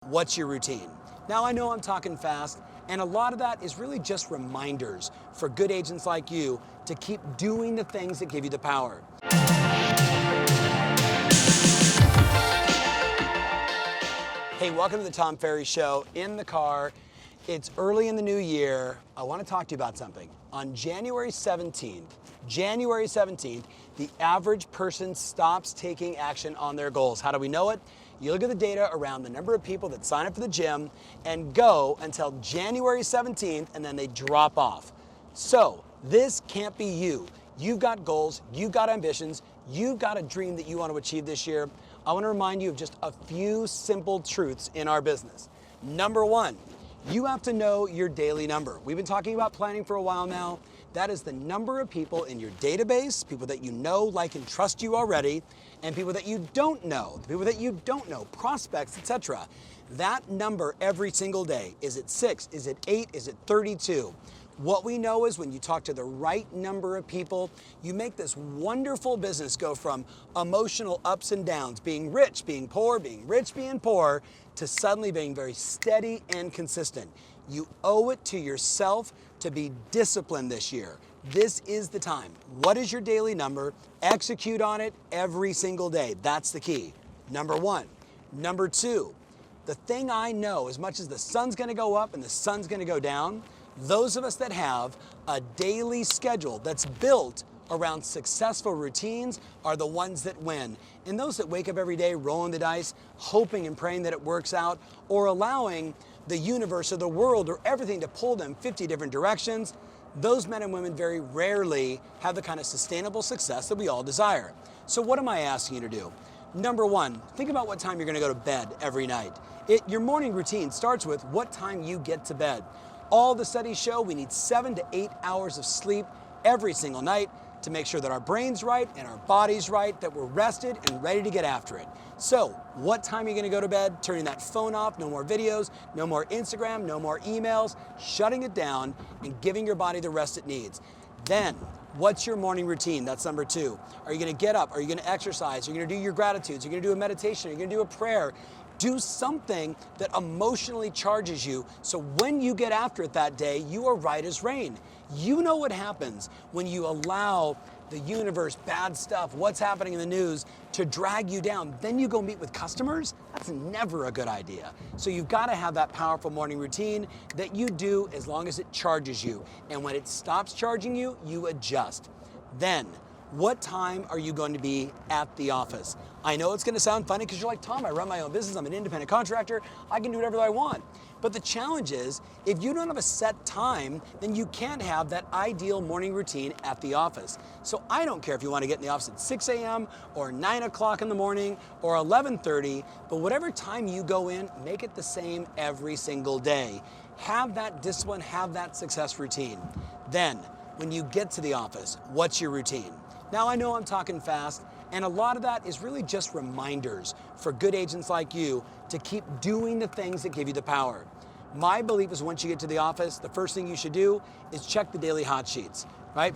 What's your routine? Now I know I'm talking fast, and a lot of that is really just reminders for good agents like you to keep doing the things that give you the power. Hey, welcome to the Tom Ferry Show. In the car, it's early in the new year. I want to talk to you about something. On January 17th, the average person stops taking action on their goals. How do we know it? You look at the data around the number of people that sign up for the gym and go until January 17th, and then they drop off. So this can't be you. You've got goals, you've got ambitions, you've got a dream that you want to achieve this year. I want to remind you of just a few simple truths in our business. Number one, you have to know your daily number. We've been talking about planning for a while now. That is the number of people in your database, people that you know, like, and trust you already, and people that you don't know, prospects, etc. That number every single day. Is it 6? Is it 8? Is it 32? What we know is when you talk to the right number of people, you make this wonderful business go from emotional ups and downs, being rich, being poor, being rich, being poor, to suddenly being very steady and consistent. You owe it to yourself to be disciplined this year. This is the time. What is your daily number? Execute on it every single day. That's the key. Number one. Number two, the thing I know, as much as the sun's gonna go up and the sun's gonna go down, those of us that have a daily schedule that's built around successful routines are the ones that win. And those that wake up every day rolling the dice, hoping and praying that it works out, or allowing the universe or the world or everything to pull them 50 different directions, those men and women very rarely have the kind of sustainable success that we all desire. So what am I asking you to do? Number one, think about what time you're gonna go to bed every night. Your morning routine starts with what time you get to bed. All the studies show we need 7 to 8 hours of sleep every single night to make sure that our brain's right and our body's right, that we're rested and ready to get after it. So, what time are you gonna go to bed? Turning that phone off, no more videos, no more Instagram, no more emails, shutting it down and giving your body the rest it needs. Then, what's your morning routine? That's number two. Are you gonna get up? Are you gonna exercise? Are you gonna do your gratitudes? Are you gonna do a meditation? Are you gonna do a prayer? Do something that emotionally charges you so when you get after it that day, you are right as rain. You know what happens when you allow the universe, bad stuff, what's happening in the news to drag you down. Then you go meet with customers? That's never a good idea. So you've got to have that powerful morning routine that you do as long as it charges you. And when it stops charging you, you adjust. Then, what time are you going to be at the office? I know it's going to sound funny because you're like, Tom, I run my own business, I'm an independent contractor, I can do whatever I want. But the challenge is, if you don't have a set time, then you can't have that ideal morning routine at the office. So I don't care if you want to get in the office at 6 a.m. or 9 o'clock in the morning or 11:30, but whatever time you go in, make it the same every single day. Have that discipline, have that success routine. Then, when you get to the office, what's your routine? Now I know I'm talking fast, and a lot of that is really just reminders for good agents like you to keep doing the things that give you the power. My belief is once you get to the office, the first thing you should do is check the daily hot sheets, right?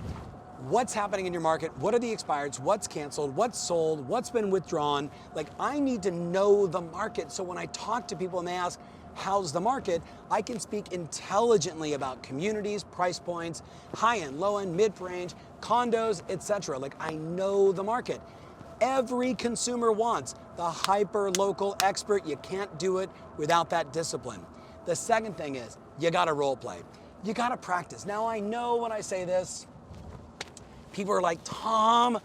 What's happening in your market? What are the expireds? What's canceled? What's sold? What's been withdrawn? Like, I need to know the market so when I talk to people and they ask, how's the market? I can speak intelligently about communities, price points, high-end, low-end, mid-range, condos, etc. Like, I know the market. Every consumer wants the hyper-local expert. You can't do it without that discipline. The second thing is, you gotta role play. You gotta practice. Now, I know when I say this, people are like, Tom,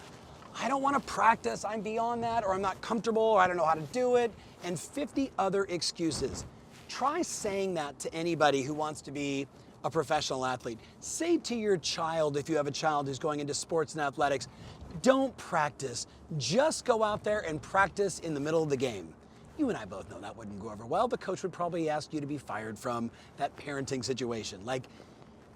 I don't wanna practice, I'm beyond that, or I'm not comfortable, or I don't know how to do it, and 50 other excuses. Try saying that to anybody who wants to be a professional athlete. Say to your child, if you have a child who's going into sports and athletics, don't practice. Just go out there and practice in the middle of the game. You and I both know that wouldn't go over well. The coach would probably ask you to be fired from that parenting situation. Like,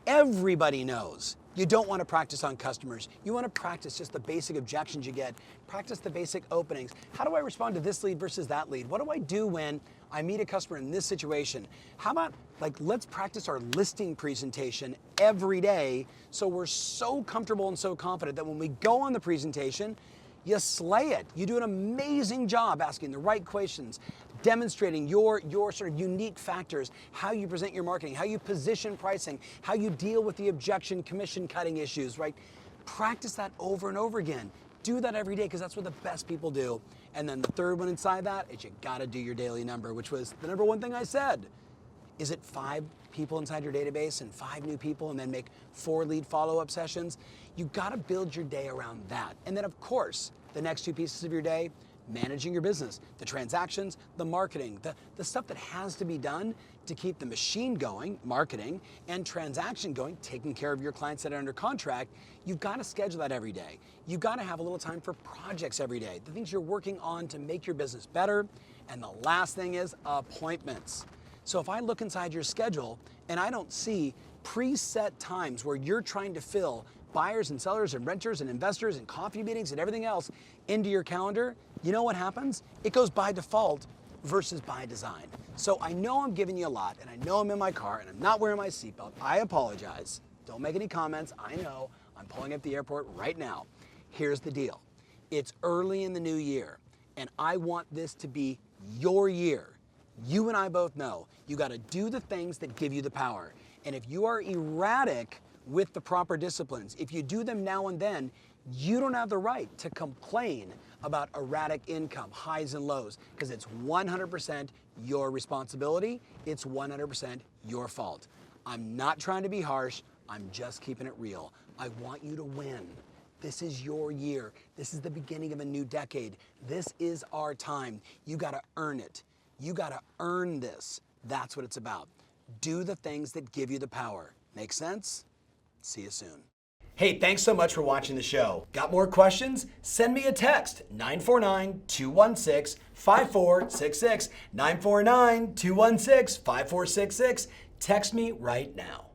everybody knows you don't want to practice on customers. You want to practice just the basic objections you get. Practice the basic openings. How do I respond to this lead versus that lead? What do I do when I meet a customer in this situation? How about, like, let's practice our listing presentation every day so we're so comfortable and so confident that when we go on the presentation, you slay it. You do an amazing job asking the right questions, demonstrating your sort of unique factors, how you present your marketing, how you position pricing, how you deal with the objection, commission cutting issues, right? Practice that over and over again. Do that every day because that's what the best people do. And then the third one inside that is you gotta do your daily number, which was the number one thing I said. Is it 5 people inside your database and 5 new people and then make 4 lead follow-up sessions? You gotta build your day around that. And then of course, the next 2 pieces of your day, managing your business, the transactions, the marketing, the stuff that has to be done to keep the machine going, marketing, and transaction going, taking care of your clients that are under contract. You've got to schedule that every day. You've got to have a little time for projects every day, the things you're working on to make your business better. And the last thing is appointments. So if I look inside your schedule and I don't see preset times where you're trying to fill buyers and sellers and renters and investors and coffee meetings and everything else into your calendar, you know what happens? It goes by default versus by design. So I know I'm giving you a lot and I know I'm in my car and I'm not wearing my seatbelt. I apologize. Don't make any comments. I know I'm pulling up the airport right now. Here's the deal. It's early in the new year and I want this to be your year. You and I both know you got to do the things that give you the power. And if you are erratic with the proper disciplines, if you do them now and then, you don't have the right to complain about erratic income, highs and lows, because it's 100% your responsibility. It's 100% your fault. I'm not trying to be harsh. I'm just keeping it real. I want you to win. This is your year. This is the beginning of a new decade. This is our time. You got to earn it. You got to earn this. That's what it's about. Do the things that give you the power. Make sense? See you soon. Hey, thanks so much for watching the show. Got more questions? Send me a text, 949-216-5466, 949-216-5466. Text me right now.